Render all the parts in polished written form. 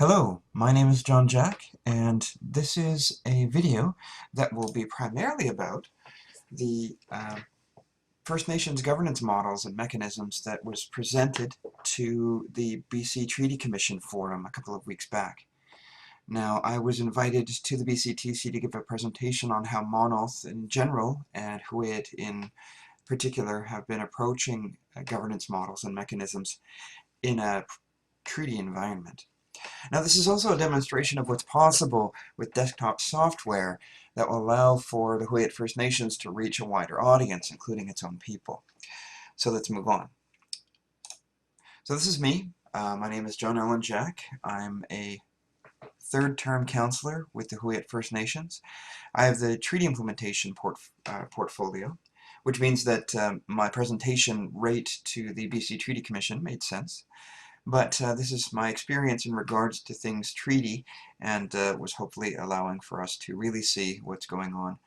Hello, my name is John Jack, and this is a video that will be primarily about the First Nations governance models and mechanisms that was presented to the BC Treaty Commission Forum a couple of weeks back. Now, I was invited to the BCTC to give a presentation on how Maa-nulth in general and Huu-ay-aht in particular have been approaching governance models and mechanisms in a treaty environment. Now, this is also a demonstration of what's possible with desktop software that will allow for the Huu-ay-aht First Nations to reach a wider audience, including its own people. So let's move on. So this is me. My name is John Allen Jack. I'm a third-term counselor with the Huu-ay-aht First Nations. I have the treaty implementation portfolio, which means that my presentation rate to the BC Treaty Commission made sense. But this is my experience in regards to things treaty, and was hopefully allowing for us to really see what's going on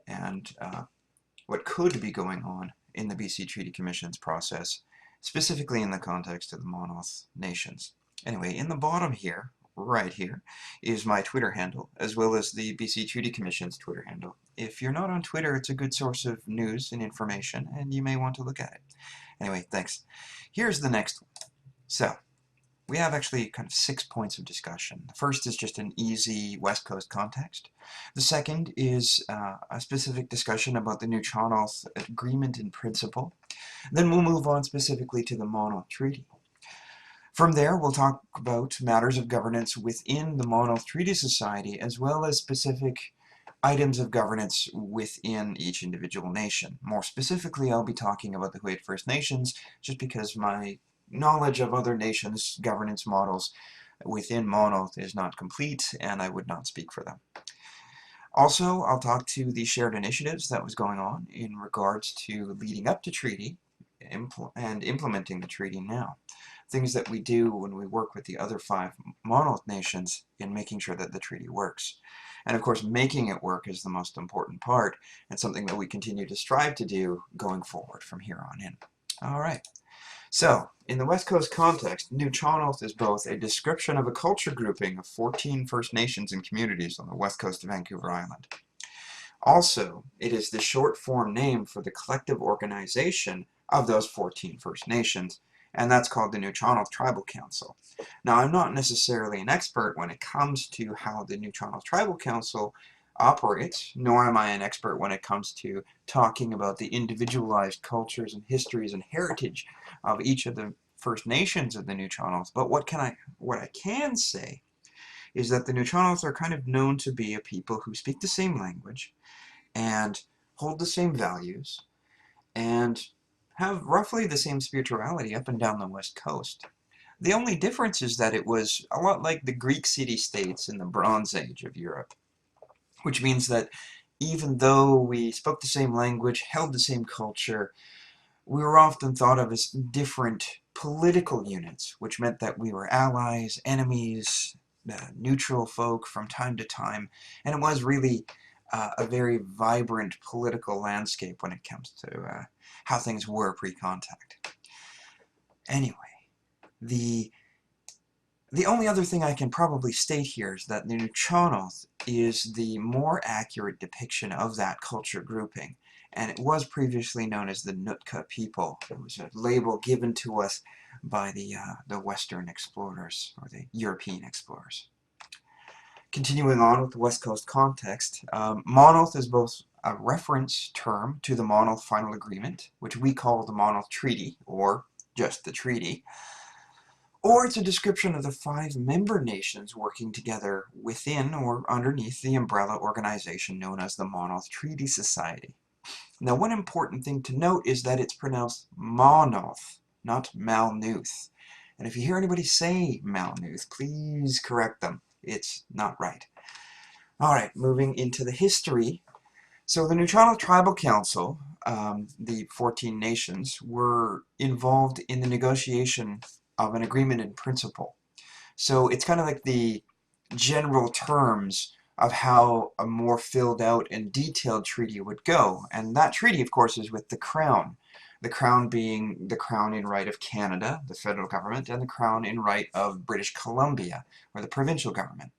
and what could be going on in the BC Treaty Commission's process, specifically in the context of the Maa-nulth nations. Anyway, in the bottom here, right here, is my Twitter handle, as well as the BC Treaty Commission's Twitter handle. If you're not on Twitter, it's a good source of news and information, and you may want to look at it. Anyway, thanks. Here's the next one. So, we have actually kind of 6 points of discussion. The first is just an easy West Coast context. The second is a specific discussion about the Maa-nulth Agreement in principle. Then we'll move on specifically to the Maa-nulth Treaty. From there, we'll talk about matters of governance within the Maa-nulth Treaty Society, as well as specific items of governance within each individual nation. More specifically, I'll be talking about the Huu-ay-aht First Nations, just because my knowledge of other nations' governance models within Maa-nulth is not complete, and I would not speak for them. Also, I'll talk to the shared initiatives that was going on in regards to leading up to treaty and implementing the treaty now. Things that we do when we work with the other 5 Maa-nulth nations in making sure that the treaty works. And of course, making it work is the most important part, and something that we continue to strive to do going forward from here on in. All right. So, in the West Coast context, Maa-nulth is both a description of a culture grouping of 14 First Nations and communities on the west coast of Vancouver Island. Also, it is the short form name for the collective organization of those 14 First Nations, and that's called the Maa-nulth Tribal Council. Now, I'm not necessarily an expert when it comes to how the Maa-nulth Tribal Council operates, nor am I an expert when it comes to talking about the individualized cultures and histories and heritage of each of the First Nations of the Maa-nulth. But what I can say is that the Maa-nulth are kind of known to be a people who speak the same language and hold the same values and have roughly the same spirituality up and down the West Coast. The only difference is that it was a lot like the Greek city-states in the Bronze Age of Europe, which means that even though we spoke the same language, held the same culture, we were often thought of as different political units, which meant that we were allies, enemies, neutral folk from time to time, and it was really a very vibrant political landscape when it comes to how things were pre-contact. Anyway, the only other thing I can probably state here is that the Maa-nulth is the more accurate depiction of that culture grouping, and it was previously known as the Nootka people. It was a label given to us by the Western explorers, or the European explorers. Continuing on with the West Coast context, Maa-nulth is both a reference term to the Maa-nulth Final Agreement, which we call the Maa-nulth Treaty, or just the treaty, or it's a description of the 5 member nations working together within or underneath the umbrella organization known as the Maa-nulth Treaty Society. Now, one important thing to note is that it's pronounced Maa-nulth, not Maa-nulth. And if you hear anybody say Maa-nulth, please correct them. It's not right. Alright, moving into the history. So the Maa-nulth Tribal Council, the 14 nations, were involved in the negotiation of an agreement in principle. So it's kind of like the general terms of how a more filled out and detailed treaty would go. And that treaty, of course, is with the Crown. The Crown being the Crown in right of Canada, the federal government, and the Crown in right of British Columbia, or the provincial government.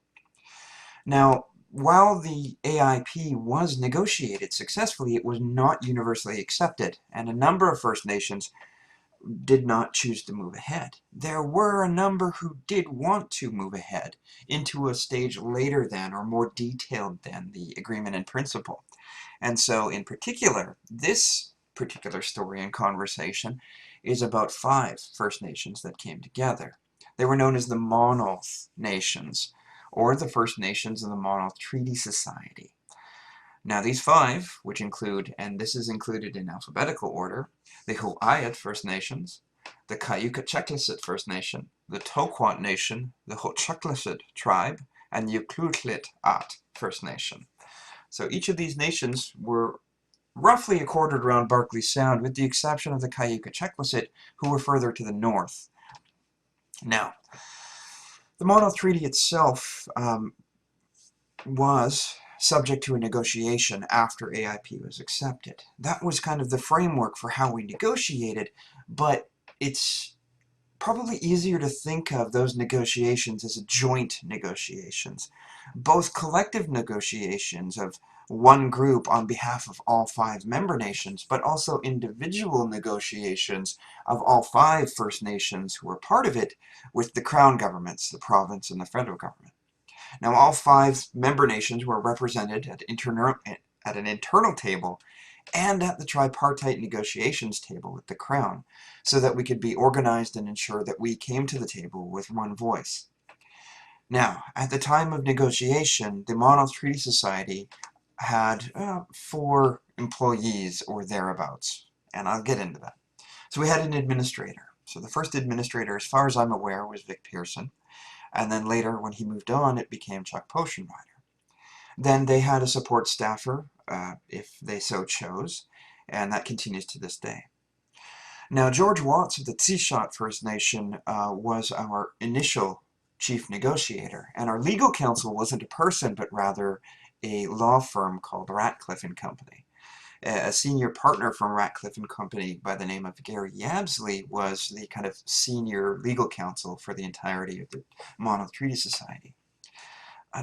Now, while the AIP was negotiated successfully, it was not universally accepted, and a number of First Nations did not choose to move ahead. There were a number who did want to move ahead into a stage later than, or more detailed than, the agreement in principle. And so, in particular, this particular story and conversation is about 5 First Nations that came together. They were known as the Maa-nulth Nations, or the First Nations of the Maa-nulth Treaty Society. Now these 5, which include, and this is included in alphabetical order, the Huu-ay-aht First Nations, the Kaa-yu-ka-cheklishet First Nation, the Toquant Nation, the Huu-ay-aht tribe, and the Maa-nulth First Nation. So each of these nations were roughly quartered around Barkley Sound, with the exception of the Kaa-yu-ka-cheklishet, who were further to the north. Now, the Maa-nulth Treaty itself was subject to a negotiation after AIP was accepted. That was kind of the framework for how we negotiated, but it's probably easier to think of those negotiations as joint negotiations. Both collective negotiations of one group on behalf of all 5 member nations, but also individual negotiations of all 5 First Nations who were part of it with the Crown governments, the province and the federal government. Now all 5 member nations were represented at an internal table and at the tripartite negotiations table with the Crown, so that we could be organized and ensure that we came to the table with one voice. Now, at the time of negotiation, the Maa-nulth Treaty Society had 4 employees or thereabouts, and I'll get into that. So we had an administrator. So the first administrator, as far as I'm aware, was Vic Pearson. And then later, when he moved on, it became Chuck Poschenrider. Then they had a support staffer, if they so chose, and that continues to this day. Now, George Watts of the Maa-nulth First Nation was our initial chief negotiator, and our legal counsel wasn't a person, but rather a law firm called Ratcliffe & Company. A senior partner from Ratcliffe & Company by the name of Gary Yabsley was the kind of senior legal counsel for the entirety of the Maa-nulth Treaty Society.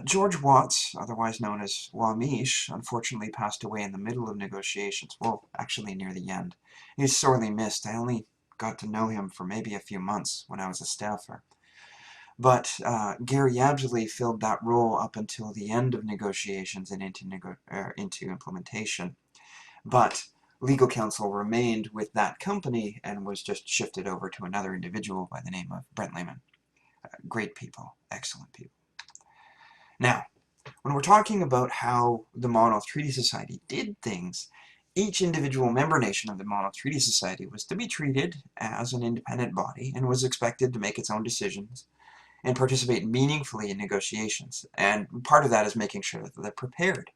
George Watts, otherwise known as Wamish, unfortunately passed away in the middle of negotiations, well, actually near the end. He was sorely missed. I only got to know him for maybe a few months when I was a staffer. But Gary Yabsley filled that role up until the end of negotiations and into implementation. But legal counsel remained with that company and was just shifted over to another individual by the name of Brent Lehman. Great people, excellent people. Now, when we're talking about how the Maa-nulth Treaty Society did things, each individual member nation of the Maa-nulth Treaty Society was to be treated as an independent body and was expected to make its own decisions and participate meaningfully in negotiations. And part of that is making sure that they're prepared.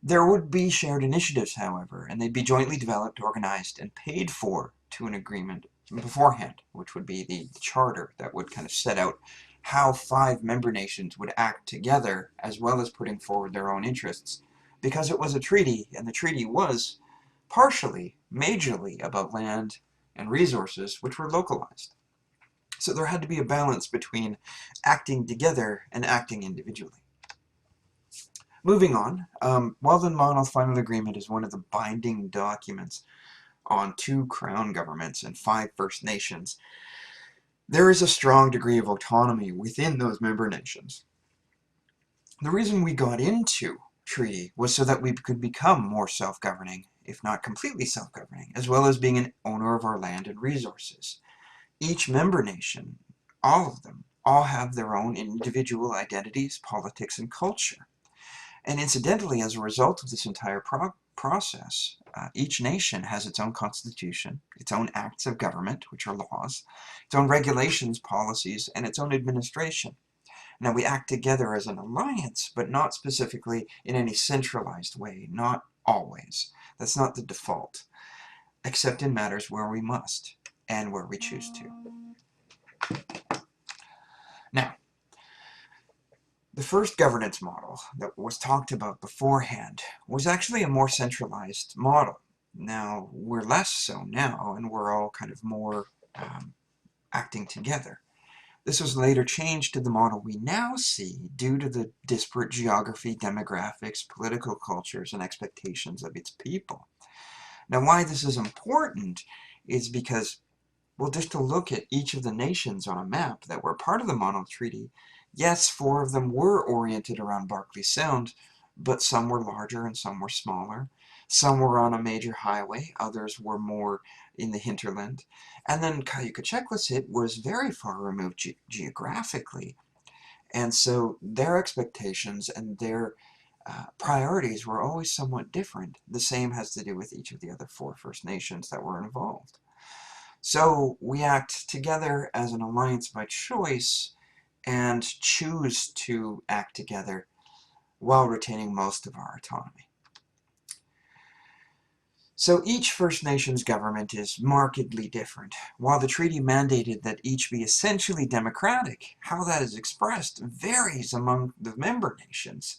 There would be shared initiatives, however, and they'd be jointly developed, organized, and paid for to an agreement beforehand, which would be the charter that would kind of set out how 5 member nations would act together, as well as putting forward their own interests, because it was a treaty, and the treaty was partially, majorly, about land and resources, which were localized. So there had to be a balance between acting together and acting individually. Moving on, while the Maa-nulth Final Agreement is one of the binding documents on 2 Crown governments and 5 First Nations, there is a strong degree of autonomy within those member nations. The reason we got into treaty was so that we could become more self-governing, if not completely self-governing, as well as being an owner of our land and resources. Each member nation, all of them, all have their own individual identities, politics, and culture. And incidentally, as a result of this entire process, each nation has its own constitution, its own acts of government, which are laws, its own regulations, policies, and its own administration. Now, we act together as an alliance, but not specifically in any centralized way, not always. That's not the default, except in matters where we must and where we choose to. Now, the first governance model that was talked about beforehand was actually a more centralized model. Now, we're less so now, and we're all kind of more acting together. This was later changed to the model we now see due to the disparate geography, demographics, political cultures, and expectations of its people. Now, why this is important is because, well, just to look at each of the nations on a map that were part of the Maa-nulth Treaty, yes, 4 of them were oriented around Barkley Sound, but some were larger and some were smaller. Some were on a major highway, others were more in the hinterland. And then Kayukachekwasit was very far removed geographically. And so their expectations and their priorities were always somewhat different. The same has to do with each of the other 4 First Nations that were involved. So we act together as an alliance by choice and choose to act together while retaining most of our autonomy. So each First Nations government is markedly different. While the treaty mandated that each be essentially democratic, how that is expressed varies among the member nations.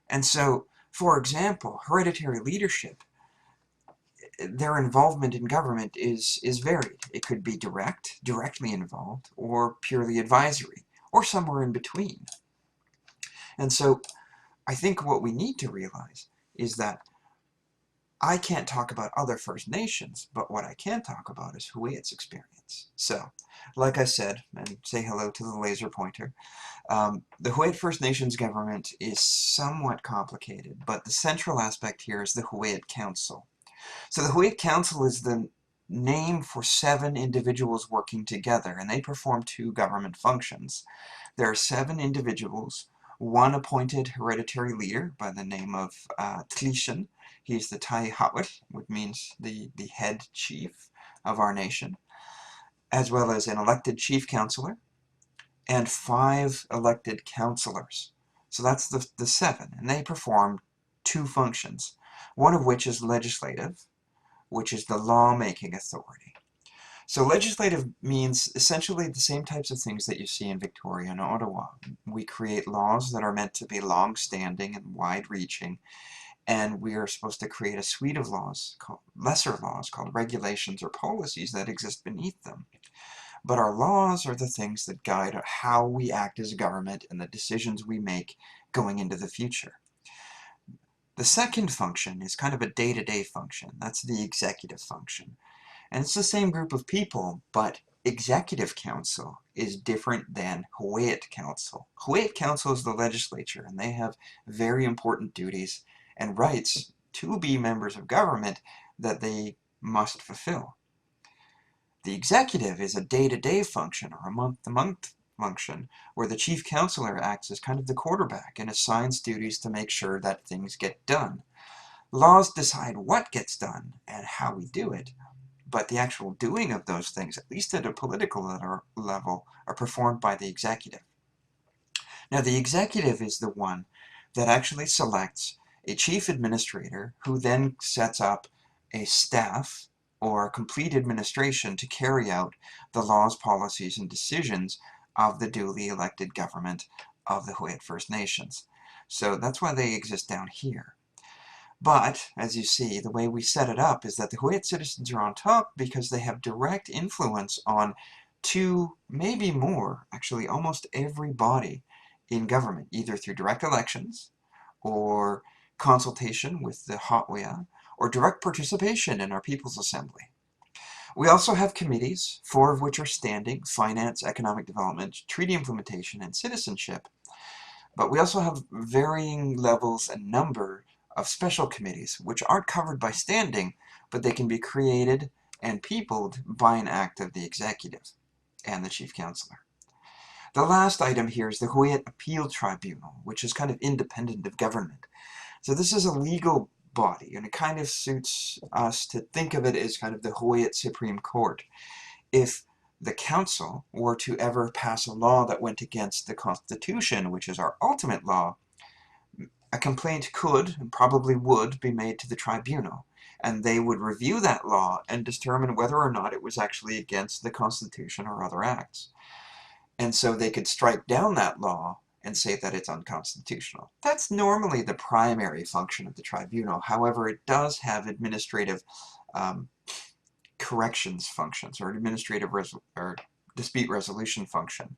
And so, for example, hereditary leadership, their involvement in government is varied. It could be directly involved, or purely advisory, or somewhere in between. And so I think what we need to realize is that I can't talk about other First Nations, but what I can talk about is Huu-ay-aht's experience. So, like I said, and say hello to the laser pointer, the Huu-ay-aht First Nations government is somewhat complicated, but the central aspect here is the Huu-ay-aht Council. So the Huu-ay-aht Council is the name for 7 individuals working together, and they perform 2 government functions. There are 7 individuals, 1 appointed hereditary leader by the name of Tlishan. He's the Tai-Hawit, which means the head chief of our nation, as well as an elected chief counselor, and 5 elected councillors. So that's the 7, and they perform 2 functions, one of which is legislative, which is the law-making authority. So legislative means essentially the same types of things that you see in Victoria and Ottawa. We create laws that are meant to be long-standing and wide-reaching, and we are supposed to create a suite of laws, lesser laws, called regulations or policies that exist beneath them. But our laws are the things that guide how we act as a government and the decisions we make going into the future. The second function is kind of a day-to-day function. That's the executive function. And it's the same group of people, but Executive Council is different than Huu-ay-aht Council. Huu-ay-aht Council is the legislature, and they have very important duties and rights to be members of government that they must fulfill. The executive is a day-to-day function, or a month-to-month function, where the chief counselor acts as kind of the quarterback and assigns duties to make sure that things get done. Laws decide what gets done and how we do it, but the actual doing of those things, at least at a political level, are performed by the executive. Now, the executive is the one that actually selects a chief administrator who then sets up a staff or complete administration to carry out the laws, policies, and decisions of the duly elected government of the Huu-ay-aht First Nations. So that's why they exist down here. But, as you see, the way we set it up is that the Huu-ay-aht citizens are on top because they have direct influence on 2, maybe more, actually almost every body in government, either through direct elections, or consultation with the Huu-ay-aht, or direct participation in our People's Assembly. We also have committees, 4 of which are standing: finance, economic development, treaty implementation, and citizenship. But we also have varying levels and number of special committees, which aren't covered by standing, but they can be created and peopled by an act of the executive and the chief counselor. The last item here is the Huu-ay-aht Appeal Tribunal, which is kind of independent of government. So this is a legal body, and it kind of suits us to think of it as kind of the Huu-ay-aht Supreme Court. If the council were to ever pass a law that went against the Constitution, which is our ultimate law, a complaint could, and probably would, be made to the tribunal, and they would review that law and determine whether or not it was actually against the Constitution or other acts. And so they could strike down that law and say that it's unconstitutional. That's normally the primary function of the tribunal. However, it does have administrative corrections functions or or dispute resolution function.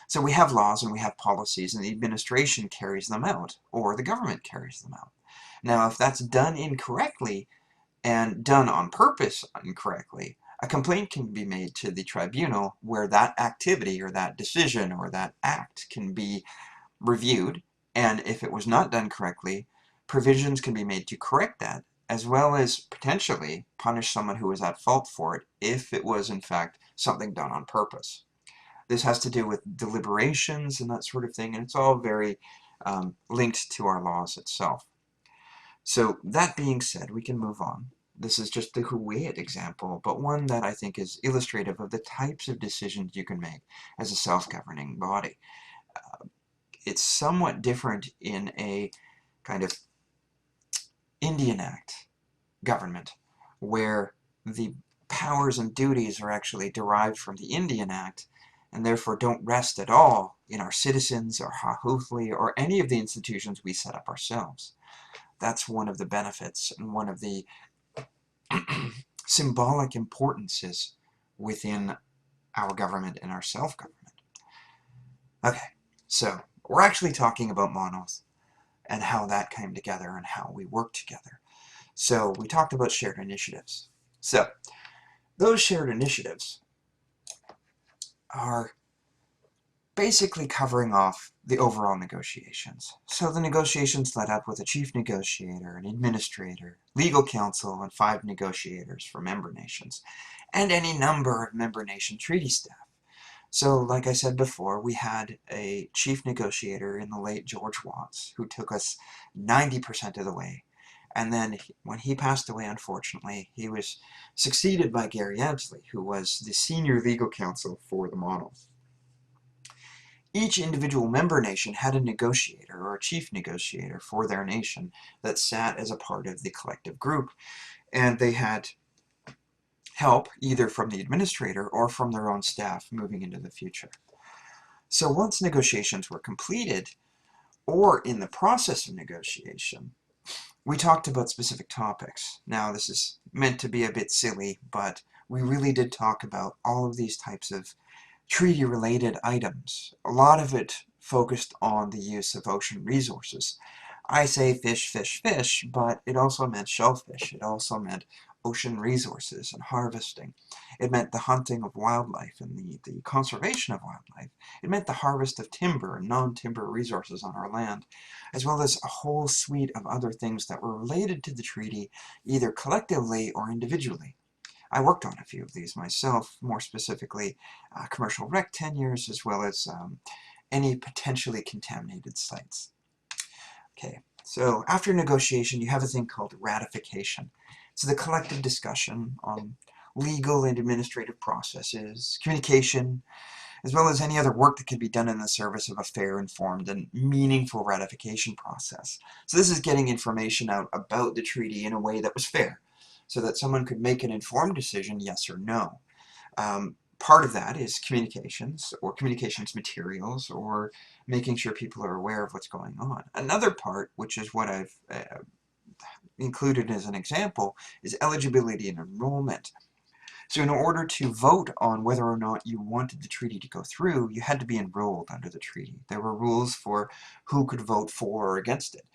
So we have laws and we have policies, and the administration carries them out, or the government carries them out. Now, if that's done incorrectly and done on purpose incorrectly, a complaint can be made to the tribunal where that activity or that decision or that act can be reviewed, and if it was not done correctly, provisions can be made to correct that, as well as potentially punish someone who was at fault for it if it was in fact something done on purpose. This has to do with deliberations and that sort of thing, and it's all very linked to our laws itself. So that being said, we can move on. This is just the Huu-ay-aht example, but one that I think is illustrative of the types of decisions you can make as a self-governing body. It's somewhat different in a kind of Indian Act government, where the powers and duties are actually derived from the Indian Act, and therefore don't rest at all in our citizens or Huu-ay-aht or any of the institutions we set up ourselves. That's one of the benefits and one of the symbolic importances within our government and our self-government. Okay, so we're actually talking about Maa-nulth and how that came together and how we work together. So we talked about shared initiatives. So those shared initiatives are basically covering off the overall negotiations. So the negotiations led up with a chief negotiator, an administrator, legal counsel, and 5 negotiators for member nations, and any number of member nation treaty staff. So, like I said before, we had a chief negotiator in the late George Watts who took us 90% of the way. And then when he passed away, unfortunately, he was succeeded by Gary Edsley, who was the senior legal counsel for the Maa-nulth. Each individual member nation had a negotiator or a chief negotiator for their nation that sat as a part of the collective group, and they had help either from the administrator or from their own staff moving into the future. So once negotiations were completed, or in the process of negotiation, we talked about specific topics. Now this is meant to be a bit silly, but we really did talk about all of these types of treaty-related items. A lot of it focused on the use of ocean resources. I say fish, fish, fish, but it also meant shellfish. It also meant ocean resources and harvesting. It meant the hunting of wildlife and the conservation of wildlife. It meant the harvest of timber and non-timber resources on our land, as well as a whole suite of other things that were related to the treaty, either collectively or individually. I worked on a few of these myself, more specifically commercial wreck tenures, as well as any potentially contaminated sites. Okay, so after negotiation, you have a thing called ratification. It's the collective discussion on legal and administrative processes, communication, as well as any other work that can be done in the service of a fair, informed, and meaningful ratification process. So this is getting information out about the treaty in a way that was fair, so that someone could make an informed decision, yes or no. Part of that is communications, or communications materials, or making sure people are aware of what's going on. Another part, which is what I've included as an example, is eligibility and enrollment. So in order to vote on whether or not you wanted the treaty to go through, you had to be enrolled under the treaty. There were rules for who could vote for or against it.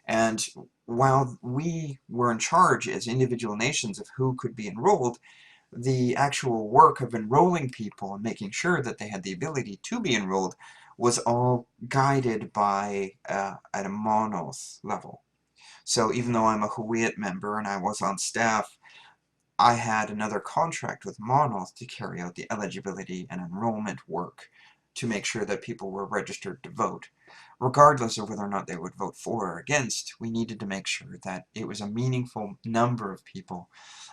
And while we were in charge as individual nations of who could be enrolled, the actual work of enrolling people and making sure that they had the ability to be enrolled was all guided by at a Maa-nulth level. So even though I'm a Huu-ay-aht member and I was on staff, I had another contract with Maa-nulth to carry out the eligibility and enrollment work to make sure that people were registered to vote. Regardless of whether or not they would vote for or against, we needed to make sure that it was a meaningful number of people,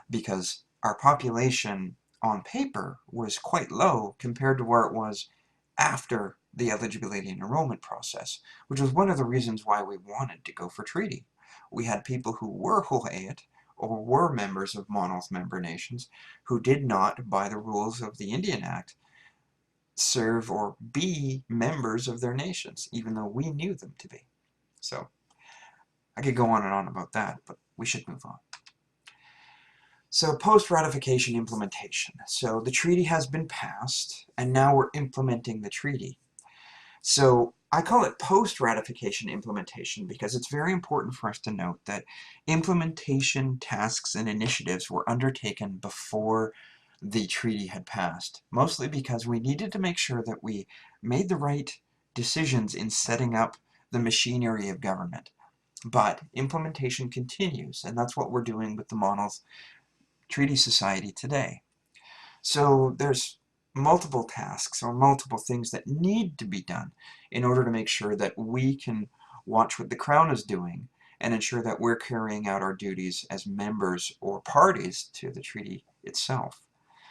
because our population on paper was quite low compared to where it was after the eligibility and enrollment process, which was one of the reasons why we wanted to go for treaty. We had people who were Huu-ay-aht or were members of Maa-nulth member nations who did not, by the rules of the Indian Act, serve or be members of their nations, even though we knew them to be. So I could go on and on about that, but we should move on. So post-ratification implementation. So the treaty has been passed, and now we're implementing the treaty. So I call it post-ratification implementation because it's very important for us to note that implementation tasks and initiatives were undertaken before the treaty had passed, mostly because we needed to make sure that we made the right decisions in setting up the machinery of government. But implementation continues, and that's what we're doing with the Maa-nulth Treaty Society today. So there's multiple tasks or multiple things that need to be done in order to make sure that we can watch what the Crown is doing and ensure that we're carrying out our duties as members or parties to the treaty itself.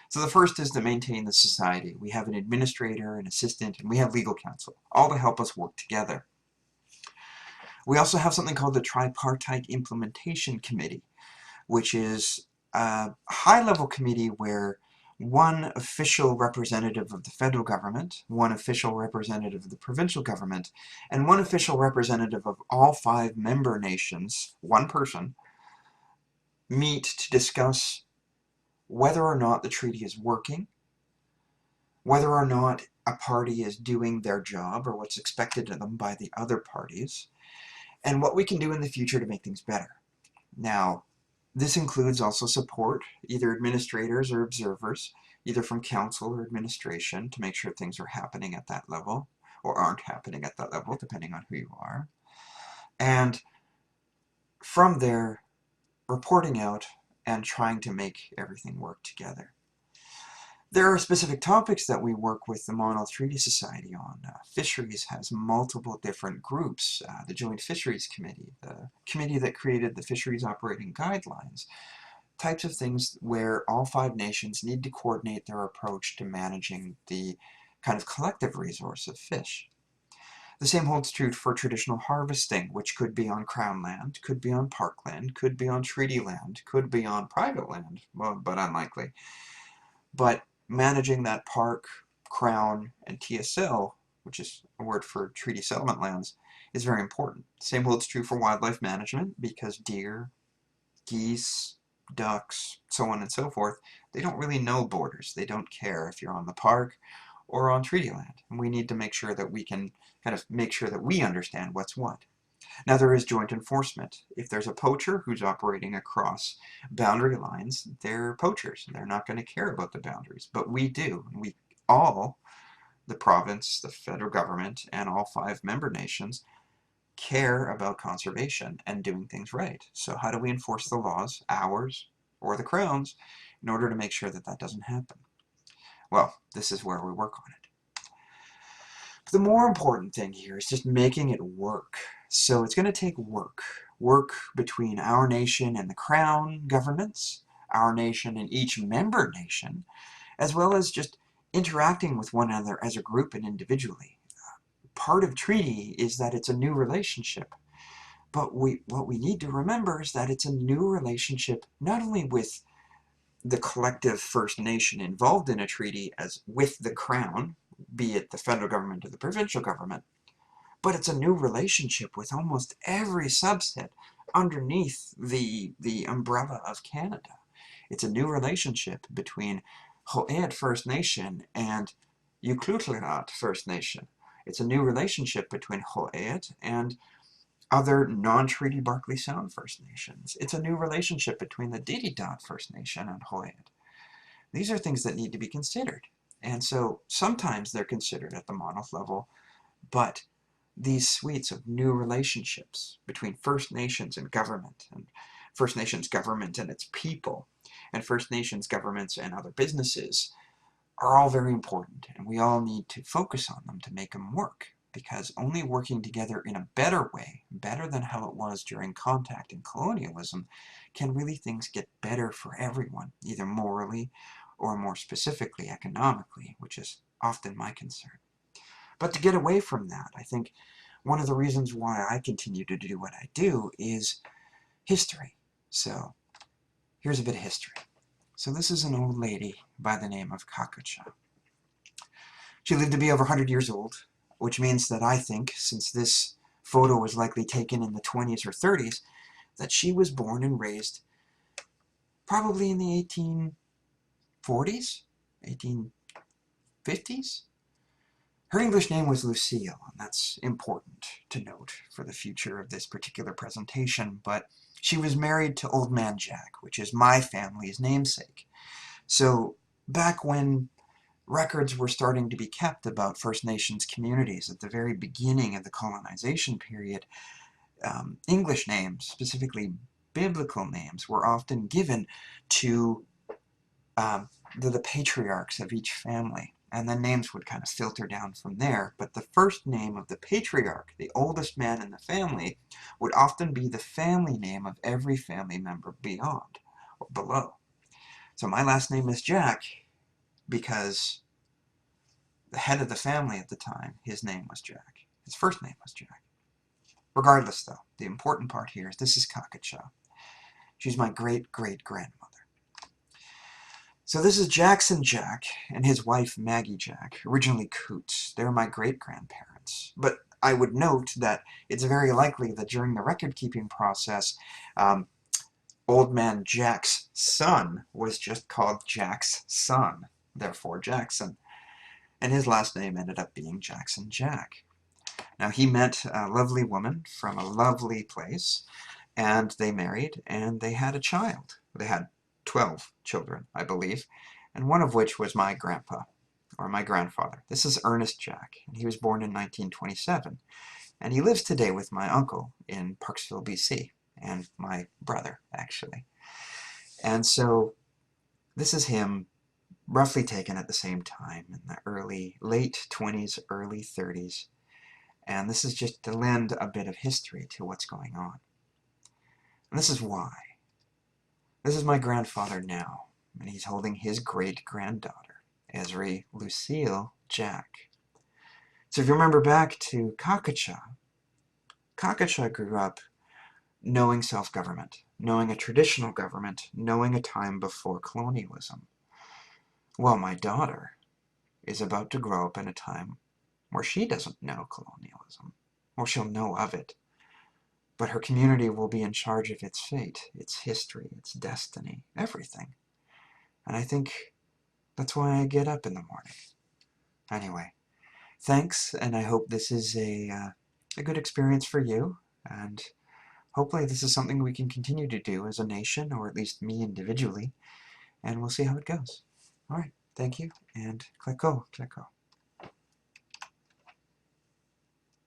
So the first is to maintain the society. We have an administrator, an assistant, and we have legal counsel, all to help us work together. We also have something called the Tripartite Implementation Committee, which is a high-level committee where one official representative of the federal government, one official representative of the provincial government, and one official representative of all 5 member nations, one person, meet to discuss whether or not the treaty is working, whether or not a party is doing their job or what's expected of them by the other parties, and what we can do in the future to make things better. Now, this includes also support, either administrators or observers, either from council or administration, to make sure things are happening at that level, or aren't happening at that level, depending on who you are. And from there, reporting out and trying to make everything work together. There are specific topics that we work with the Maa-nulth Treaty Society on. Fisheries has multiple different groups. The Joint Fisheries Committee, the committee that created the Fisheries Operating Guidelines, types of things where all 5 nations need to coordinate their approach to managing the kind of collective resource of fish. The same holds true for traditional harvesting, which could be on Crown land, could be on parkland, could be on treaty land, could be on private land, well, but unlikely. But managing that park, Crown, and TSL, which is a word for treaty settlement lands, is very important. Same holds true for wildlife management, because deer, geese, ducks, so on and so forth, they don't really know borders. They don't care if you're on the park or on treaty land. And we need to make sure that we can kind of make sure that we understand what's what. Now, there is joint enforcement. If there's a poacher who's operating across boundary lines, they're poachers. They're not going to care about the boundaries, but we do. We all, the province, the federal government, and all 5 member nations, care about conservation and doing things right. So how do we enforce the laws, ours or the Crown's, in order to make sure that that doesn't happen? Well, this is where we work on it. But the more important thing here is just making it work. So it's going to take work between our nation and the Crown governments, our nation and each member nation, as well as just interacting with one another as a group and individually. Part of treaty is that it's a new relationship. But what we need to remember is that it's a new relationship not only with the collective First Nation involved in a treaty as with the Crown, be it the federal government or the provincial government, but it's a new relationship with almost every subset underneath the umbrella of Canada. It's a new relationship between Huu-ay-aht First Nation and Maa-nulth First Nation. It's a new relationship between Huu-ay-aht and other non-treaty Barkley Sound First Nations. It's a new relationship between the Didi-Dot First Nation and Huu-ay-aht. These are things that need to be considered. And so sometimes they're considered at the Maa-nulth level, but these suites of new relationships between First Nations and First Nations government and its people, and First Nations governments and other businesses are all very important, and we all need to focus on them to make them work, because only working together in a better way, better than how it was during contact and colonialism, can really things get better for everyone, either morally or more specifically economically, which is often my concern. But to get away from that, I think one of the reasons why I continue to do what I do is history. So here's a bit of history. So this is an old lady by the name of Kakacha. She lived to be over 100 years old, which means that I think, since this photo was likely taken in the 20s or 30s, that she was born and raised probably in the 1840s, 1850s. Her English name was Lucille, and that's important to note for the future of this particular presentation, but she was married to Old Man Jack, which is my family's namesake. So back when records were starting to be kept about First Nations communities at the very beginning of the colonization period, English names, specifically biblical names, were often given to the patriarchs of each family. And then names would kind of filter down from there. But the first name of the patriarch, the oldest man in the family, would often be the family name of every family member beyond or below. So my last name is Jack because the head of the family at the time, his name was Jack. His first name was Jack. Regardless, though, the important part here is this is Huu-ay-aht. She's my great-great-grandmother. So this is Jackson Jack and his wife Maggie Jack, originally Coots. They're my great-grandparents. But I would note that it's very likely that during the record-keeping process, Old Man Jack's son was just called Jack's son, therefore Jackson. And his last name ended up being Jackson Jack. Now he met a lovely woman from a lovely place, and they married, and they had a child. They had 12 children, I believe, and one of which was my grandpa, or my grandfather. This is Ernest Jack, and he was born in 1927, and he lives today with my uncle in Parksville, BC, and my brother, actually. And so this is him, roughly taken at the same time, in the late 20s, early 30s, and this is just to lend a bit of history to what's going on. And this is why. This is my grandfather now, and he's holding his great-granddaughter, Esri Lucille Jack. So if you remember back to Huu-ay-aht, Huu-ay-aht grew up knowing self-government, knowing a traditional government, knowing a time before colonialism. Well, my daughter is about to grow up in a time where she doesn't know colonialism, or she'll know of it. But her community will be in charge of its fate, its history, its destiny, everything. And I think that's why I get up in the morning. Anyway, thanks, and I hope this is a good experience for you, and hopefully this is something we can continue to do as a nation, or at least me individually, and we'll see how it goes. Alright, thank you, and click go.